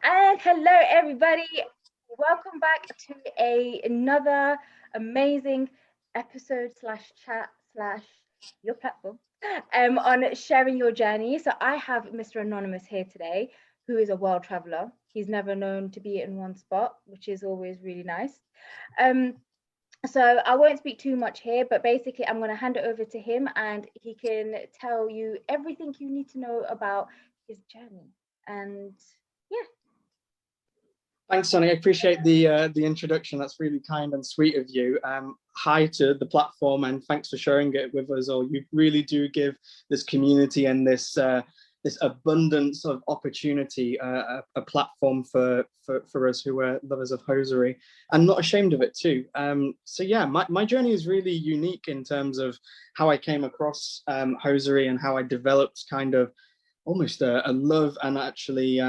And hello, everybody. Welcome back to another amazing episode slash chat slash your platform on sharing your journey. So I have Mr. Anonymous here today, who is a world traveler. He's never known to be in one spot, which is always really nice. Um, so I won't speak too much here, but basically I'm going to hand it over to him and he can tell you everything you need to know about his journey. And yeah. Thanks, Sonny. I appreciate the introduction. That's really kind and sweet of you. Hi to the platform, and thanks for sharing it with us all. You really do give this community and this abundance of opportunity a platform for us who are lovers of hosiery, and not ashamed of it too. So yeah, my journey is really unique in terms of how I came across hosiery and how I developed kind of almost a love and actually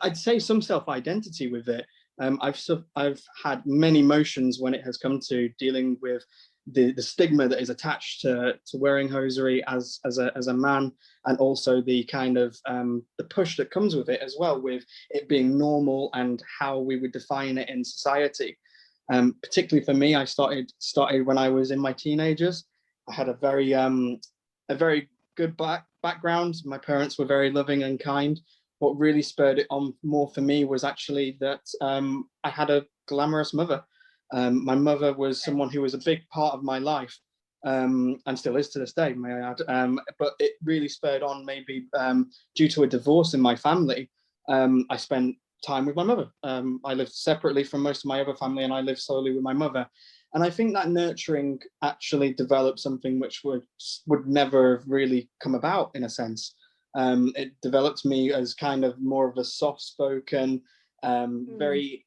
I'd say some self-identity with it. I've had many emotions when it has come to dealing with the stigma that is attached to wearing hosiery as a man, and also the kind of the push that comes with it as well, with it being normal and how we would define it in society. Particularly for me, I started when I was in my teenagers. I had a very good background. My parents were very loving and kind. What really spurred it on more for me was actually that I had a glamorous mother. My mother was someone who was a big part of my life, and still is to this day, may I add. But it really spurred on maybe due to a divorce in my family. I spent time with my mother. I lived separately from most of my other family, and I lived solely with my mother. And I think that nurturing actually developed something which would never have really come about, in a sense. It developed me as kind of more of a soft-spoken, very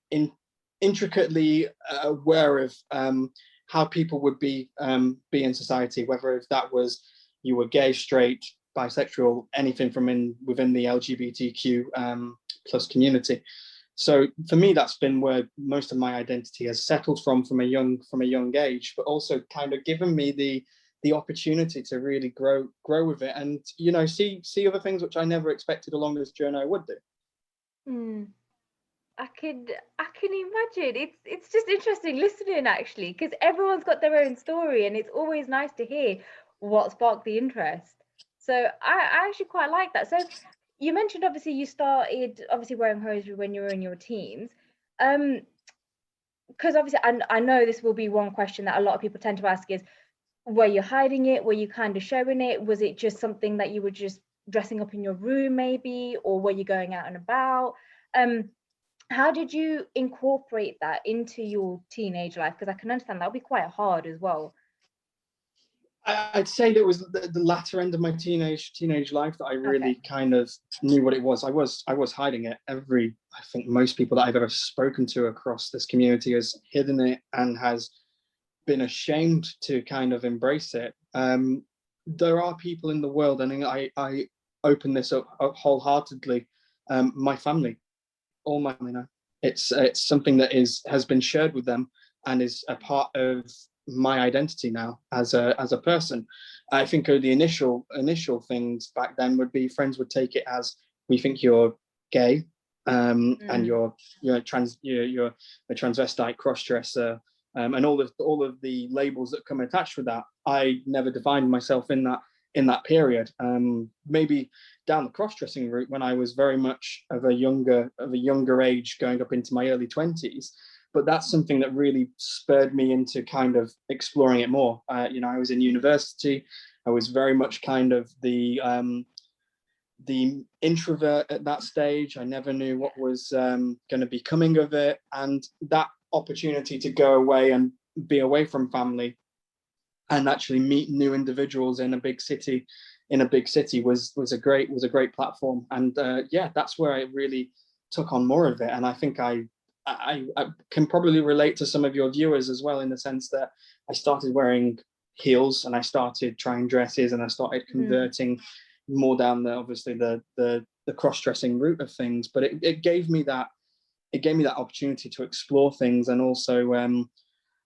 intricately aware of how people would be in society, whether if that was you were gay, straight, bisexual, anything from within the LGBTQ plus community. So for me, that's been where most of my identity has settled from a young age, but also kind of given me the opportunity to really grow with it, and see other things which I never expected along this journey I would do. I can imagine. It's just interesting listening actually, because everyone's got their own story, and it's always nice to hear what sparked the interest. So I actually quite like that. So you mentioned obviously you started wearing hosiery when you were in your teens. Because obviously I know this will be one question that a lot of people tend to ask is, were you hiding it? Were you kind of showing it? Was it just something that you were just dressing up in your room maybe, or were you going out and about? How did you incorporate that into your teenage life? Because I can understand that would be quite hard as well. I'd say that it was the latter end of my teenage life that I really kind of knew what it was. I was hiding it. I think most people that I've ever spoken to across this community has hidden it and has been ashamed to kind of embrace it. There are people in the world, and I open this up wholeheartedly. My family, all my family now. It's something that has been shared with them and is a part of my identity now as a person. I think the initial things back then would be friends would take it as, we think you're gay, and you're a transvestite, cross-dresser, and all of the labels that come attached with that. I never defined myself in that period. Maybe down the cross-dressing route when I was very much of a younger age, going up into my early 20s. But that's something that really spurred me into kind of exploring it more. I was in university. I was very much kind of the introvert at that stage. I never knew what was going to be coming of it, and that opportunity to go away and be away from family and actually meet new individuals in a big city was a great platform. And that's where I really took on more of it. And I think I can probably relate to some of your viewers as well, in the sense that I started wearing heels and I started trying dresses and I started converting more down the cross-dressing route of things. But it gave me that opportunity to explore things. And also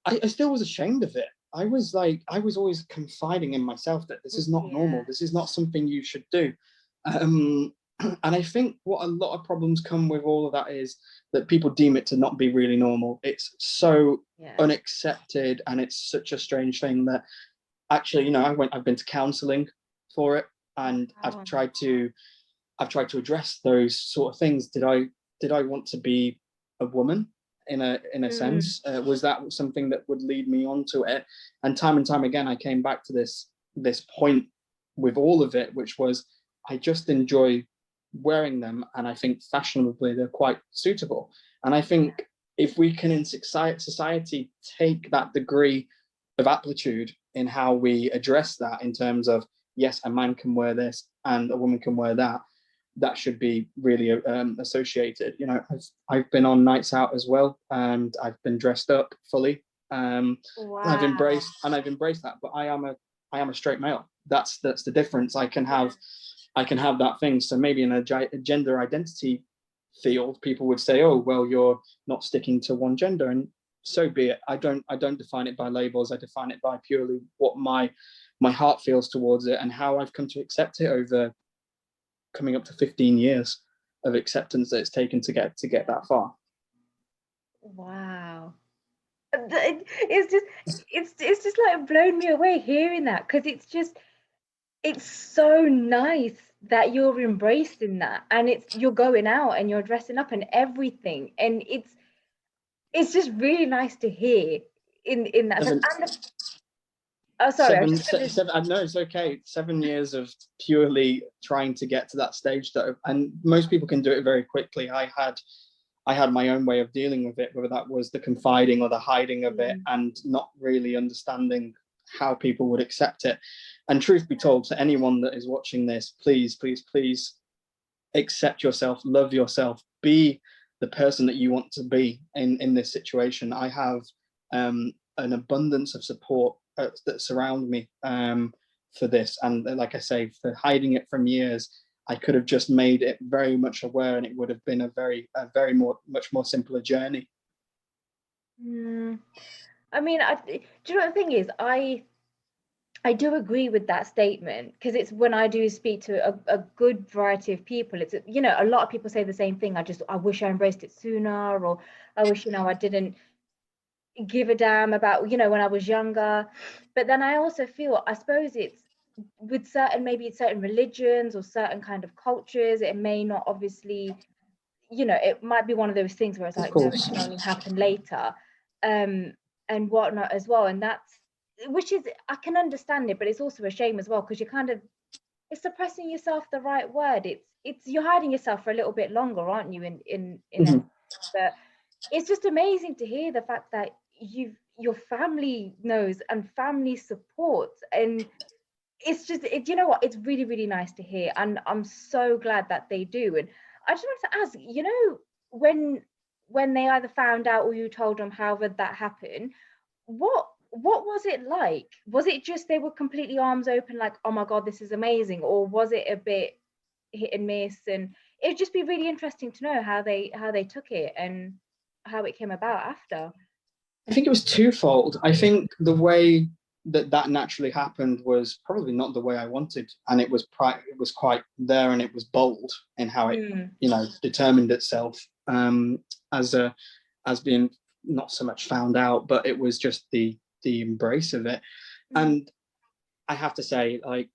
I still was ashamed of it. I was always confiding in myself that this is not normal. This is not something you should do. And I think what a lot of problems come with all of that is that people deem it to not be really normal. It's so unaccepted, and it's such a strange thing that actually, I've been to counseling for it, and I've tried to address those sort of things. Did I want to be a woman in a sense? Was that something that would lead me onto it? And time again, I came back to this point with all of it, which was I just enjoy wearing them, and I think fashionably they're quite suitable. And I think if we can in society take that degree of aptitude in how we address that, in terms of, yes, a man can wear this and a woman can wear that, that should be really associated. I've been on nights out as well, and I've been dressed up fully. And I've embraced that. But I am a straight male. That's the difference. I can have that thing. So maybe in a gender identity field, people would say, oh, well, you're not sticking to one gender, and so be it. I don't define it by labels. I define it by purely what my heart feels towards it, and how I've come to accept it over coming up to 15 years of acceptance that it's taken to get that far. Wow. It's just like blown me away hearing that, because it's so nice that you're embracing that, and you're going out and you're dressing up and everything, and it's just really nice to hear in that sense. And oh, sorry, no, it's okay. 7 years of purely trying to get to that stage, though, and most people can do it very quickly. I had my own way of dealing with it, whether that was the confiding or the hiding of it, and not really understanding how people would accept it. And truth be told, to anyone that is watching this, please accept yourself, love yourself, be the person that you want to be in this situation. I have an abundance of support that surround me for this, and like I say, for hiding it from years, I could have just made it very much aware, and it would have been much more simpler journey. I mean, do you know what the thing is? I do agree with that statement, because it's when I do speak to a good variety of people, it's, a lot of people say the same thing. I wish I embraced it sooner, or I wish, I didn't give a damn about, when I was younger. But then I also feel, I suppose it's with certain religions or certain kind of cultures, it may not obviously, it might be one of those things where it's like, no, it can only happen later, and whatnot as well. And which is, I can understand it, but it's also a shame as well, because it's suppressing yourself, the right word. It's you're hiding yourself for a little bit longer, aren't you, in it? But it's just amazing to hear the fact that your family knows and family supports, and it's just, you know what, it's really, really nice to hear, and I'm so glad that they do. And I just wanted to ask, when they either found out or you told them, however that happened, what was it like? Was it just they were completely arms open, like, oh my god, this is amazing, or was it a bit hit and miss? And it'd just be really interesting to know how they took it and how it came about after. I think it was twofold. I think the way that naturally happened was probably not the way I wanted, and it was quite there, and it was bold in how it determined itself, as being not so much found out, but it was just the embrace of it. And I have to say, like,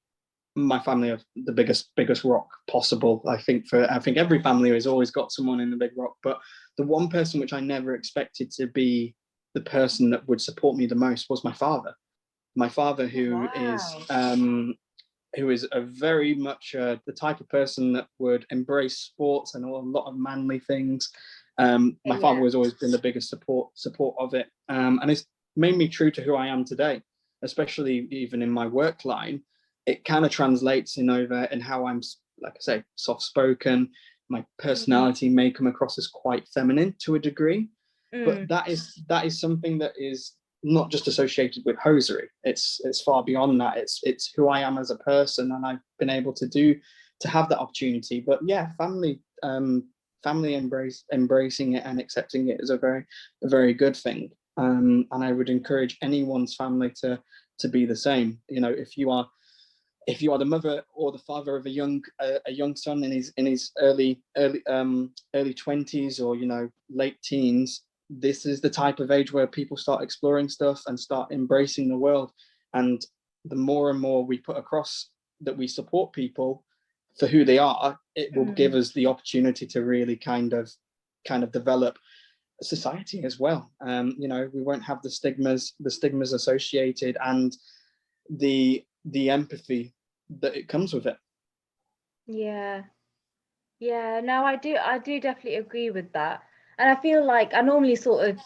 my family are the biggest rock possible. I think every family has always got someone in the big rock, but the one person which I never expected to be the person that would support me the most was my father. My father, who is a very much the type of person that would embrace sports and a lot of manly things. My father has always been the biggest support of it, and it's made me true to who I am today, especially even in my work line. It kind of translates in how I'm, like I say, soft-spoken. My personality may come across as quite feminine to a degree, but that is something that is not just associated with hosiery. It's far beyond that. It's who I am as a person, and I've been able to have that opportunity. But yeah, family embracing it and accepting it is a very good thing. And I would encourage anyone's family to be the same. If you are if you are the mother or the father of a young son in his early 20s, or late teens, this is the type of age where people start exploring stuff and start embracing the world. And the more and more we put across that we support people for who they are, it will give us the opportunity to really kind of develop society as well. We won't have the stigmas associated, and the empathy that it comes with it. Yeah. Yeah, no, I do definitely agree with that. And I feel like I normally sort of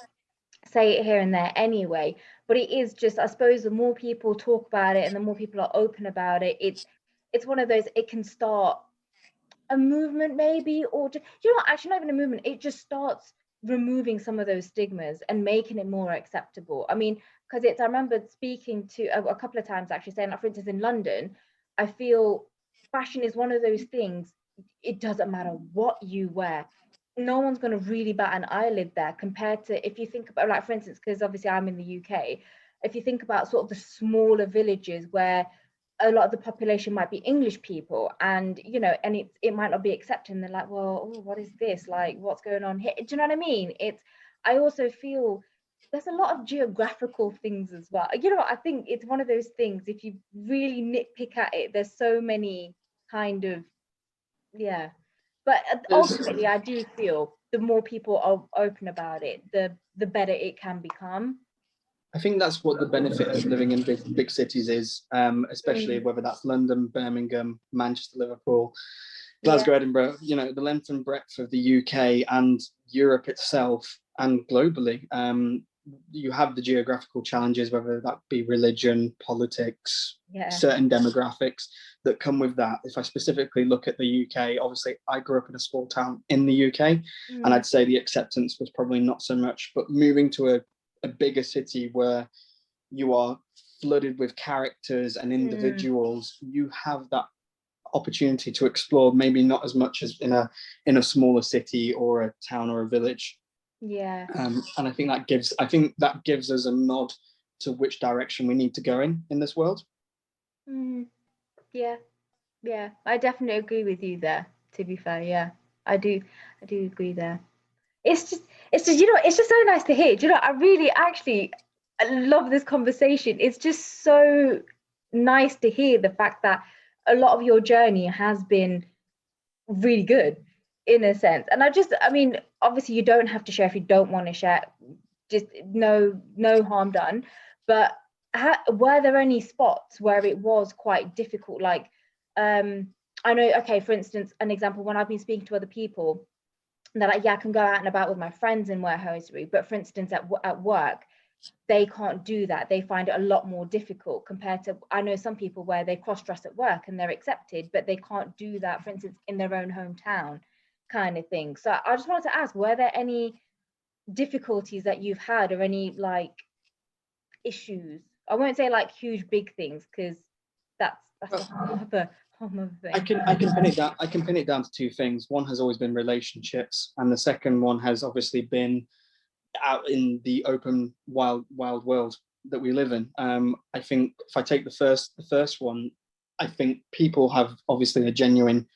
say it here and there anyway, but it is just, I suppose the more people talk about it and the more people are open about it, it's one of those, it can start a movement maybe, or just, actually not even a movement, it just starts removing some of those stigmas and making it more acceptable. I mean, because I remember speaking to a couple of times actually saying, like, for instance, in London, I feel fashion is one of those things, it doesn't matter what you wear, no one's going to really bat an eyelid there, compared to if you think about, like, for instance, because obviously I'm in the UK, if you think about sort of the smaller villages where a lot of the population might be English people, and and it might not be accepted, and they're like, well, oh, what is this, like, what's going on here? Do you know what I mean? I also feel there's a lot of geographical things as well. I think it's one of those things, if you really nitpick at it, there's so many kind of, yeah, but ultimately I do feel the more people are open about it, the better it can become. I think that's what the benefit of living in big cities is, especially whether that's London, Birmingham, Manchester, Liverpool, Glasgow, Yeah. Edinburgh. The length and breadth of the UK and Europe itself, and globally. You have the geographical challenges, whether that be religion, politics, Yeah. certain demographics that come with that. If I specifically look at the UK, obviously I grew up in a small town in the UK, and I'd say the acceptance was probably not so much, but moving to a bigger city where you are flooded with characters and individuals, you have that opportunity to explore, maybe not as much as in a smaller city or a town or a village. Yeah. And I think that gives us a nod to which direction we need to go in this world. Yeah. Yeah, I definitely agree with you there, to be fair. Yeah, I do agree there. It's just it's just so nice to hear. I really actually, I love this conversation. It's just so nice to hear the fact that a lot of your journey has been really good, in a sense. And I mean, obviously you don't have to share if you don't want to share. Just no harm done. But were there any spots where it was quite difficult? Like, I know, okay, for instance, an example, when I've been speaking to other people, they're like, yeah, I can go out and about with my friends and wear hosiery. But for instance, at work, they can't do that. They find it a lot more difficult compared to, I know some people where they cross dress at work and they're accepted, but they can't do that, for instance, in their own hometown, kind of thing. So I just wanted to ask, were there any difficulties that you've had, or any, like, issues? I won't say like huge big things, because that's a whole other thing. I can pin it down to two things. One has always been relationships, and the second one has obviously been out in the open wild world that we live in. I think if I take the first one, I think people have obviously a genuine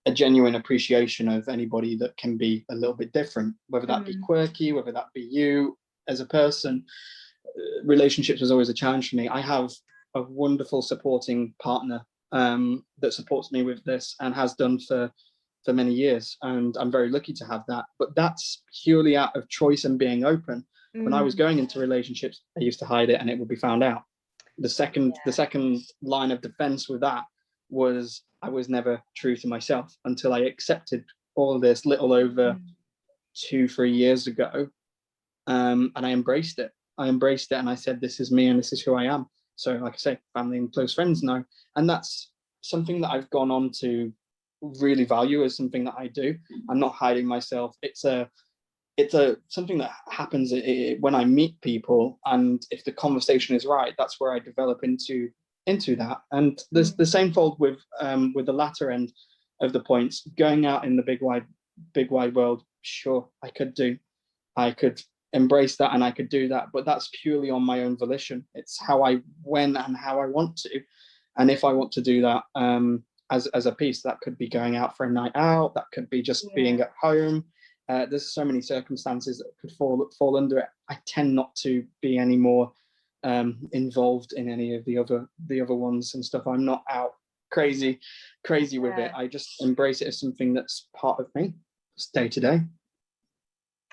appreciation of anybody that can be a little bit different, whether that be quirky, whether that be you as a person. Relationships was always a challenge for me. I have a wonderful supporting partner that supports me with this, and has done for many years, and I'm very lucky to have that. But that's purely out of choice and being open. When I was going into relationships, I used to hide it, and it would be found out. The second line of defense with that was I was never true to myself until I accepted all of this little over 2-3 years ago, and I embraced it. And I said, this is me and this is who I am. So, like I say, family and close friends know, and that's something that I've gone on to really value as something that I do. I'm not hiding myself. It's something that happens when I meet people, and if the conversation is right, that's where I develop into that. And there's the same fold with the latter end of the points. Going out in the big wide world, sure, I could embrace that, and I could do that, but that's purely on my own volition. It's how I when and how I want to. And if I want to do that as a piece, that could be going out for a night out, that could be just being at home. There's so many circumstances that could fall under it. I tend not to be any more involved in any of the other ones and stuff. I'm not out crazy with it. I just embrace it as something that's part of me, it's day to day.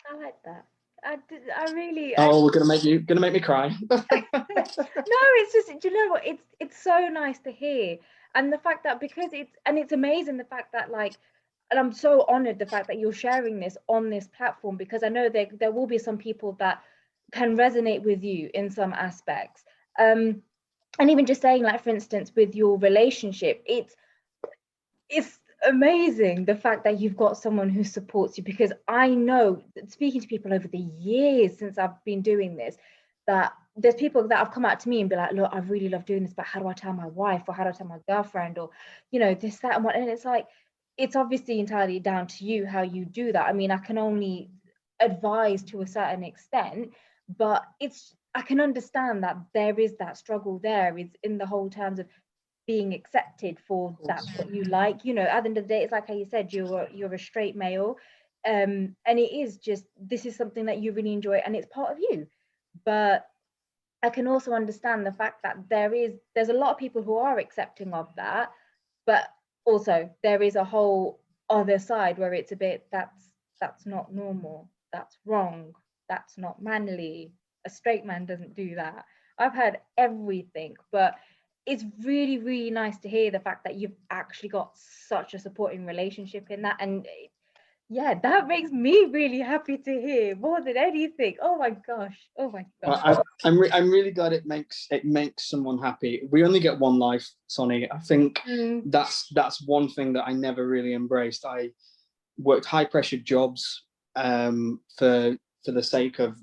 I like that. I really. Oh, we're gonna make me cry. No, it's just, do you know what? It's so nice to hear, and the fact that because it's amazing the fact that like, and I'm so honored the fact that you're sharing this on this platform, because I know there will be some people that can resonate with you in some aspects. And even just saying, like, for instance, with your relationship, it's amazing the fact that you've got someone who supports you, because I know, speaking to people over the years since I've been doing this, that there's people that have come out to me and be like, look, I really love doing this, but how do I tell my wife, or how do I tell my girlfriend, or this, that, and what? And it's like, it's obviously entirely down to you how you do that. I mean, I can only advise to a certain extent, but I can understand that there is that struggle there, is in the whole terms of being accepted for that's what you like. At the end of the day, it's like how you said, you're a straight male, and it is just, this is something that you really enjoy and it's part of you. But I can also understand the fact that there's a lot of people who are accepting of that, but also there is a whole other side where it's a bit, that's not normal, that's wrong, that's not manly, a straight man doesn't do that. I've heard everything, but it's really, really nice to hear the fact that you've actually got such a supporting relationship in that. And yeah, that makes me really happy to hear more than anything. Oh my gosh. Oh my gosh. I'm really glad it makes someone happy. We only get one life, Soni. I think that's one thing that I never really embraced. I worked high pressure jobs for the sake of,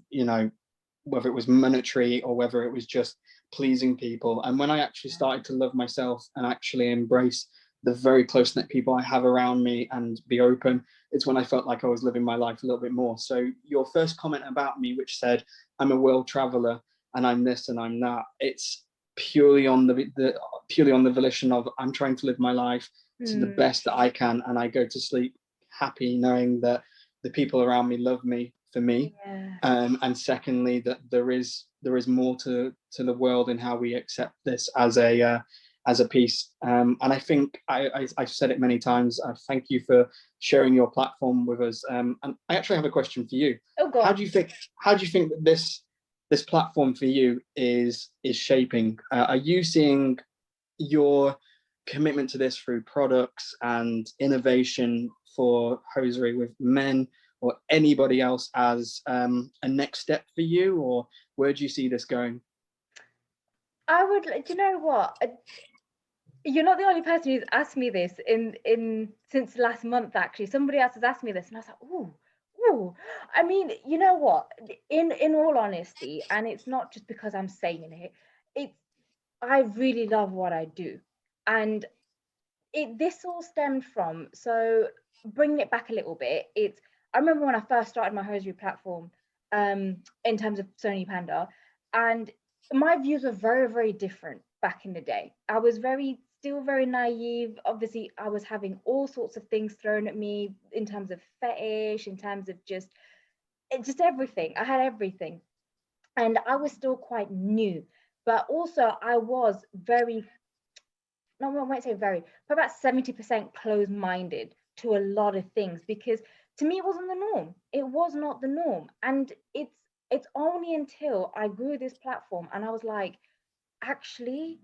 whether it was monetary or whether it was just pleasing people. And when I actually started to love myself and actually embrace the very close knit people I have around me and be open, it's when I felt like I was living my life a little bit more. So your first comment about me, which said I'm a world traveler and I'm this and I'm that, it's purely on the volition of I'm trying to live my life to the best that I can, and I go to sleep happy knowing that the people around me love me for me. And secondly, that there is more to the world and how we accept this as a piece. And I think I've said it many times. Thank you for sharing your platform with us. And I actually have a question for you. Oh God. How do you think that this platform for you is shaping? Are you seeing your commitment to this through products and innovation for hosiery with men or anybody else as a next step for you, or where do you see this going? I would, do you know what? You're not the only person who's asked me this in since last month. Actually, somebody else has asked me this, and I was like, ooh. I mean, you know what? In all honesty, and it's not just because I'm saying it. I really love what I do, and this all stemmed from, so bringing it back a little bit, I remember when I first started my hosiery platform, in terms of Soni Panda, and my views were very, very different back in the day. I was still very naive. Obviously, I was having all sorts of things thrown at me in terms of fetish, in terms of just everything. I had everything, and I was still quite new, but also I was very, no, I won't say very, but about 70% closed-minded to a lot of things, because to me it wasn't the norm. It was not the norm. And it's only until I grew this platform and I was like, actually,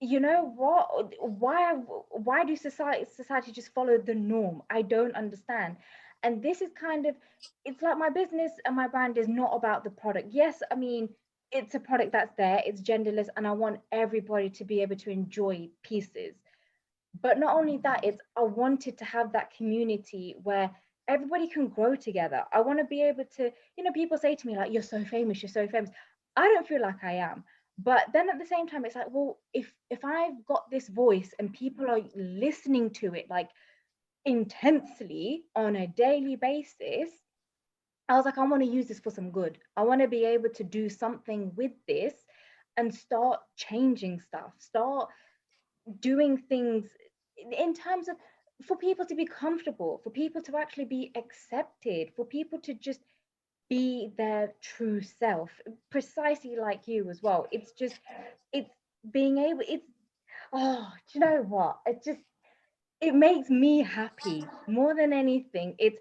you know what? Why do society just follow the norm? I don't understand. And this is kind of, it's like my business and my brand is not about the product. Yes, I mean, it's a product that's there, it's genderless, and I want everybody to be able to enjoy pieces. But not only that, it's, I wanted to have that community where everybody can grow together. I want to be able to, people say to me like, you're so famous, you're so famous. I don't feel like I am. But then at the same time, it's like, well, if I've got this voice and people are listening to it like intensely on a daily basis, I was like, I want to use this for some good. I want to be able to do something with this and start changing stuff, start doing things in terms of, for people to be comfortable, for people to actually be accepted, for people to just be their true self, precisely like you as well. It's just, it's being able, it's, oh, do you know what, it makes me happy more than anything. It's,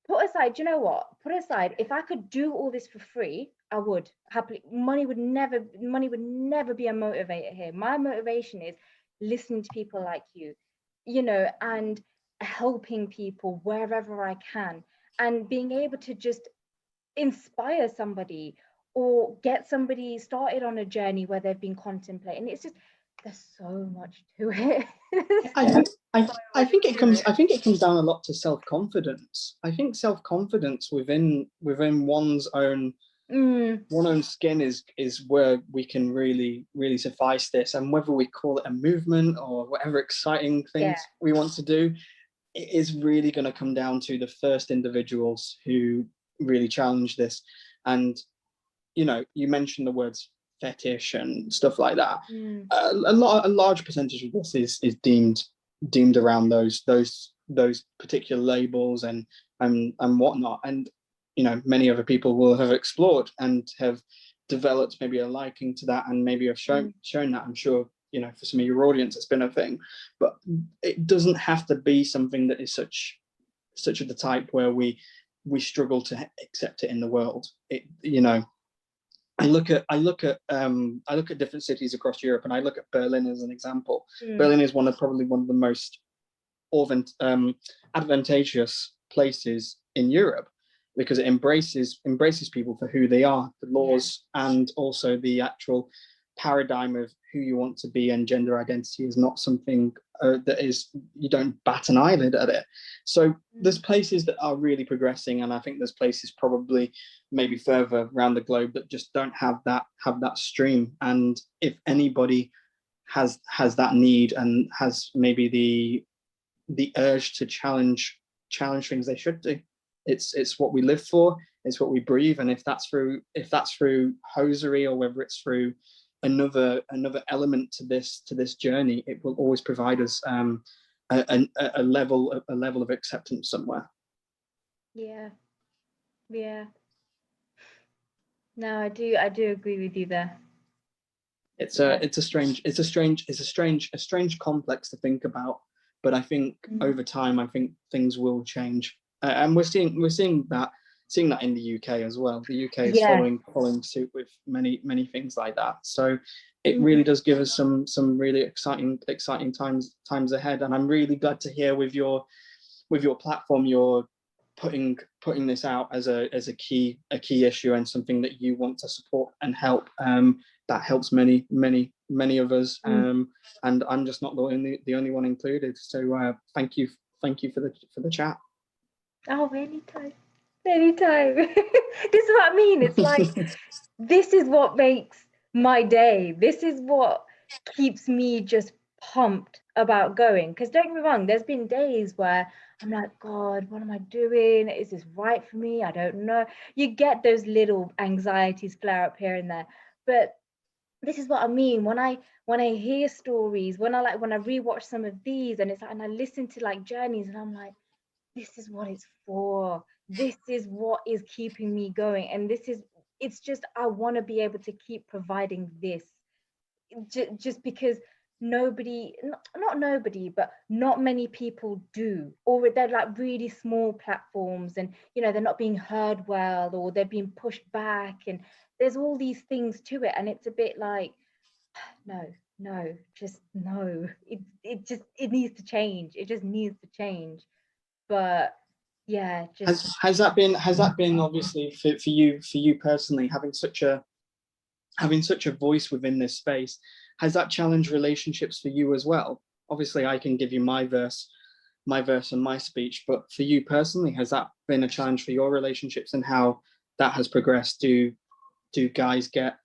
put aside, do you know what, put aside, if I could do all this for free, I would happily. Money would never be a motivator here. My motivation is listening to people like you know, and helping people wherever I can, and being able to just inspire somebody or get somebody started on a journey where they've been contemplating. It's just, there's so much to it. I think I, So I much think it to comes it. I think it comes down a lot to self-confidence. I think self-confidence within one's own skin is where we can really suffice this. And whether we call it a movement or whatever exciting Yeah. things we want to do, it is really going to come down to the first individuals who really challenge this. And you mentioned the words fetish and stuff like that. A large percentage of this is deemed around those particular labels and whatnot. And many other people will have explored and have developed maybe a liking to that, and maybe have shown that. I'm sure for some of your audience it's been a thing, but it doesn't have to be something that is such of the type where we struggle to accept it in the world. I look at different cities across Europe, and I look at Berlin as an example. Berlin is probably one of the most advantageous places in Europe, because it embraces people for who they are, the laws, and also the actual paradigm of who you want to be, and gender identity is not something that is, you don't bat an eyelid at it. So there's places that are really progressing, and I think there's places probably maybe further around the globe that just don't have that stream. And if anybody has that need and has maybe the urge to challenge things, they should do. It's what we live for, it's what we breathe. And if that's through hosiery, or whether it's through another element to this journey, it will always provide us a level of acceptance somewhere. Yeah. No, I do agree with you there. It's a strange complex to think about, but I think over time, I think things will change, and we're seeing that in the UK as well. The UK is following suit with many things like that. So it really does give us some really exciting times ahead. And I'm really glad to hear with your platform, you're putting this out as a key issue, and something that you want to support and help. That helps many of us, and I'm just not the only one included. So thank you for the chat. Oh, anytime. This is what I mean. It's like, this is what makes my day. This is what keeps me just pumped about going. Because don't get me wrong, there's been days where I'm like, God, what am I doing? Is this right for me? I don't know. You get those little anxieties flare up here and there. But this is what I mean when I hear stories, when I rewatch some of these, and it's like, and I listen to like journeys, and I'm like, this is what it's for. This is what is keeping me going. And it's just, I want to be able to keep providing this, just because not nobody, but not many people do, or they're like really small platforms, and they're not being heard well, or they're being pushed back, and there's all these things to it. And it's a bit like, no, just no. It needs to change. It just needs to change. But yeah, just has that been obviously for you personally, having such a voice within this space, has that challenged relationships for you as well? Obviously I can give you my verse and my speech, but for you personally, has that been a challenge for your relationships, and how that has progressed? Do guys get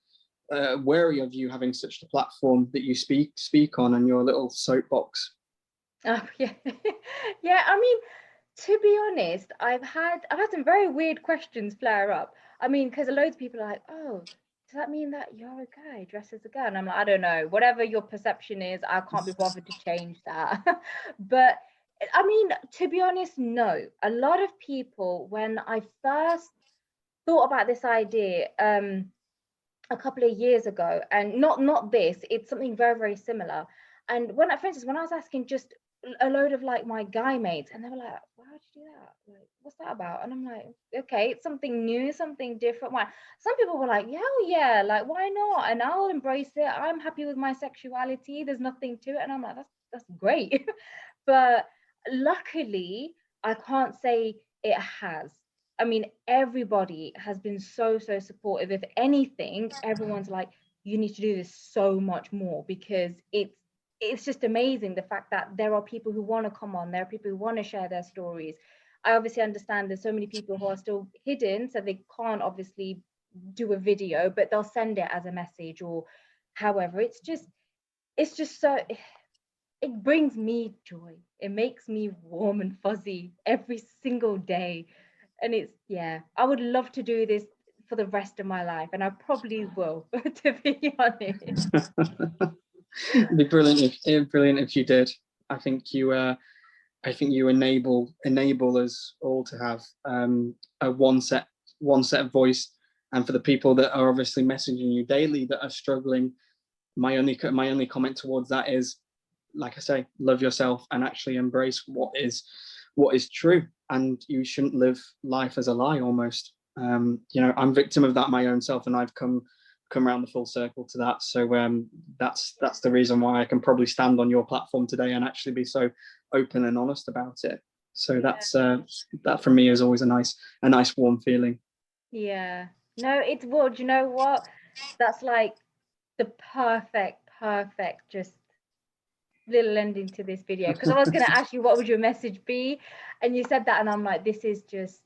wary of you having such a platform that you speak on your little soapbox? oh yeah. Yeah, I mean, to be honest, I've had some very weird questions flare up. I mean, because loads of people are like, oh, does that mean that you're a guy dressed as a girl? And I'm like, I don't know. Whatever your perception is, I can't be bothered to change that. But I mean, to be honest, no. A lot of people, when I first thought about this idea, a couple of years ago, and not this, it's something very, very similar. And when I, for instance, when I was asking just a load of like my guy mates, and they were like, why would you do that? Like, what's that about? And I'm like, okay, it's something new, something different. Why? Some people were like, yeah, oh, yeah, like why not? And I'll embrace it. I'm happy with my sexuality. There's nothing to it. And I'm like, that's great. But luckily, I can't say it has. I mean, everybody has been so supportive. If anything, everyone's like, you need to do this so much more, because it's just amazing the fact that there are people who want to come on, there are people who want to share their stories. I obviously understand there's so many people who are still hidden, so they can't obviously do a video, but they'll send it as a message or however. It's just so, it brings me joy. It makes me warm and fuzzy every single day. And it's, yeah, I would love to do this for the rest of my life, and I probably will, to be honest. It'd be brilliant if you did. I think you enable us all to have a one set of voice. And for the people that are obviously messaging you daily that are struggling, my only comment towards that is, like I say, love yourself and actually embrace what is true. And you shouldn't live life as a lie almost. I'm victim of that my own self, and I've come around the full circle to that. So that's the reason why I can probably stand on your platform today and actually be so open and honest about it. So that's that for me is always a nice warm feeling. Yeah. No, it's, well, do you know what? That's like the perfect just little ending to this video. Because I was going to ask you, what would your message be? And you said that, and I'm like, this is just,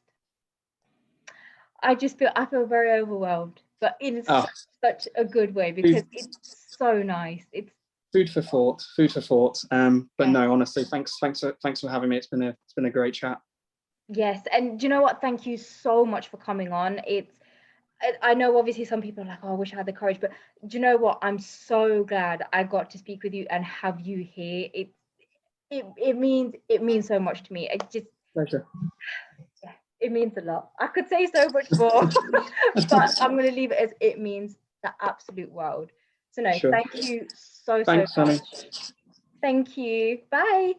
I feel very overwhelmed, but in such a good way, because it's so nice. It's food for thought. But yeah. no, honestly, thanks for having me. It's been a great chat. Yes, and do you know what? Thank you so much for coming on. I know obviously some people are like, oh, I wish I had the courage, but do you know what? I'm so glad I got to speak with you and have you here. It means so much to me. It just, Pleasure. yeah, it means a lot. I could say so much more, but I'm going to leave it as it means the absolute world. So no, Sure. thank you so Thanks, much. Soni. Thank you. Bye.